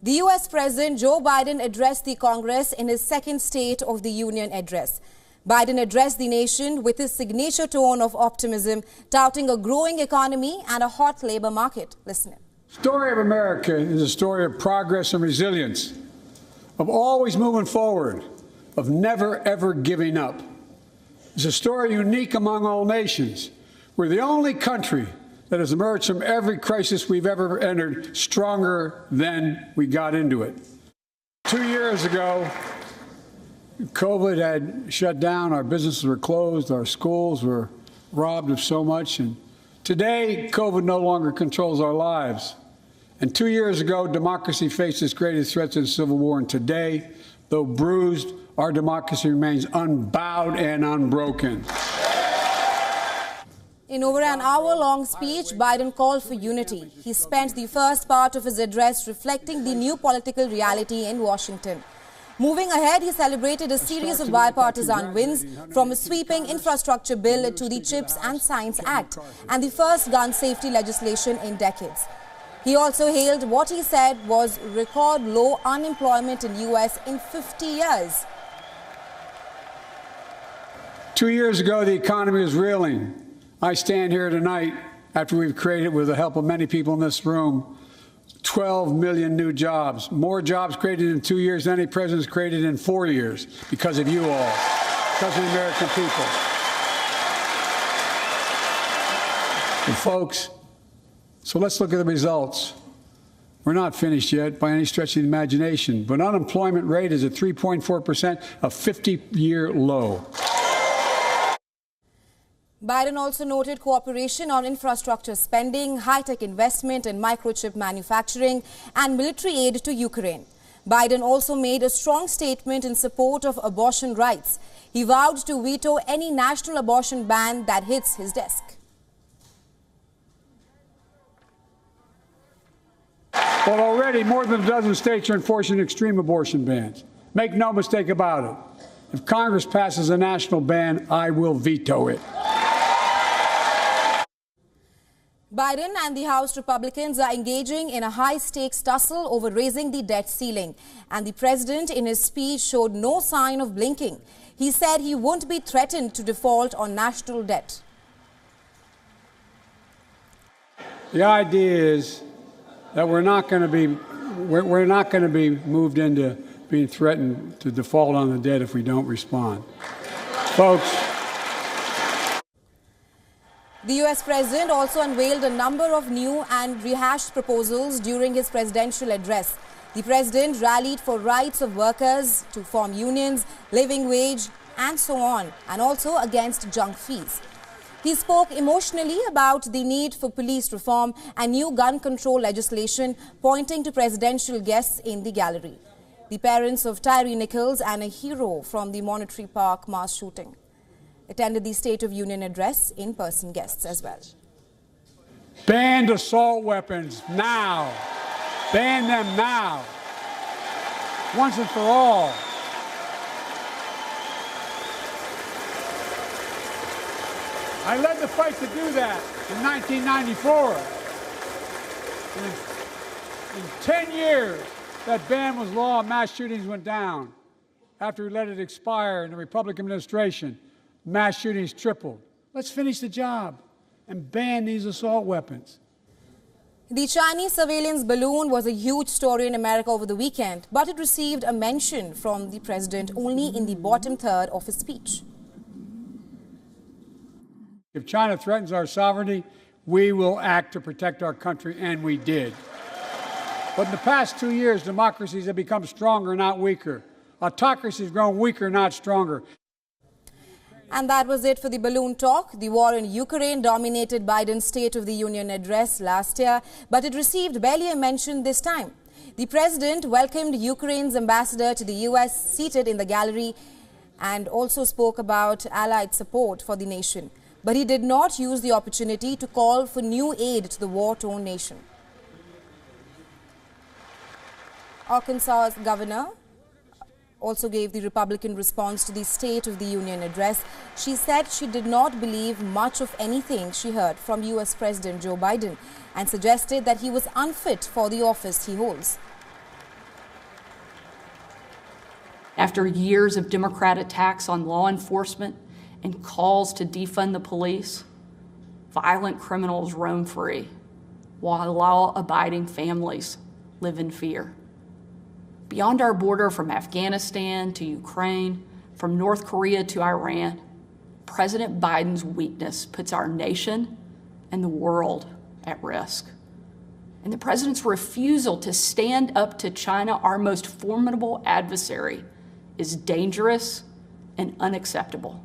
The U.S. President Joe Biden addressed the Congress in his second State of the Union address. Biden addressed the nation with his signature tone of optimism, touting a growing economy and a hot labor market. Listen in. The story of America is a story of progress and resilience, of always moving forward, of never, ever giving up. It's a story unique among all nations. We're the only country that has emerged from every crisis we've ever entered stronger than we got into it. 2 years ago, COVID had shut down, our businesses were closed, our schools were robbed of so much, and today, COVID no longer controls our lives. And 2 years ago, democracy faced its greatest threat to the Civil War, and today, though bruised, our democracy remains unbowed and unbroken. In over an hour-long speech, Biden called for unity. He spent the first part of his address reflecting the new political reality in Washington. Moving ahead, he celebrated a series of bipartisan wins, from a sweeping infrastructure bill to the CHIPS and Science Act and the first gun safety legislation in decades. He also hailed what he said was record low unemployment in the U.S. in 50 years. 2 years ago, the economy was reeling. I stand here tonight after we've created, with the help of many people in this room, 12 million new jobs. More jobs created in 2 years than any president's created in 4 years, because of you all, because of the American people. And folks, so let's look at the results. We're not finished yet by any stretch of the imagination, but unemployment rate is at 3.4%, a 50-year low. Biden also noted cooperation on infrastructure spending, high-tech investment in microchip manufacturing, and military aid to Ukraine. Biden also made a strong statement in support of abortion rights. He vowed to veto any national abortion ban that hits his desk. Well, already more than a dozen states are enforcing extreme abortion bans. Make no mistake about it. If Congress passes a national ban, I will veto it. Biden and the House Republicans are engaging in a high-stakes tussle over raising the debt ceiling, and the president in his speech showed no sign of blinking. He said he won't be threatened to default on national debt. The idea is that we're not going to be moved into being threatened to default on the debt if we don't respond. Folks, the U.S. president also unveiled a number of new and rehashed proposals during his presidential address. The president rallied for rights of workers to form unions, living wage, and so on, and also against junk fees. He spoke emotionally about the need for police reform and new gun control legislation, pointing to presidential guests in the gallery. The parents of Tyree Nichols and a hero from the Monterey Park mass shooting attended the State of Union address, in-person guests as well. Ban assault weapons now. Ban them now. Once and for all. I led the fight to do that in 1994. In 10 years, that ban was law and mass shootings went down. After we let it expire in the Republican administration, mass shootings tripled. Let's finish the job and ban these assault weapons. The Chinese surveillance balloon was a huge story in America over the weekend, but it received a mention from the president only in the bottom third of his speech. If China threatens our sovereignty, we will act to protect our country, and we did. But in the past 2 years, democracies have become stronger, not weaker. Autocracies have grown weaker, not stronger. And that was it for the balloon talk. The war in Ukraine dominated Biden's State of the Union address last year, but it received barely a mention this time. The president welcomed Ukraine's ambassador to the U.S. seated in the gallery and also spoke about allied support for the nation. But he did not use the opportunity to call for new aid to the war-torn nation. Arkansas's governor also gave the Republican response to the State of the Union address. She said she did not believe much of anything she heard from U.S. President Joe Biden and suggested that he was unfit for the office he holds. After years of Democrat attacks on law enforcement and calls to defund the police, violent criminals roam free, while law-abiding families live in fear. Beyond our border, from Afghanistan to Ukraine, from North Korea to Iran, President Biden's weakness puts our nation and the world at risk. And the president's refusal to stand up to China, our most formidable adversary, is dangerous and unacceptable.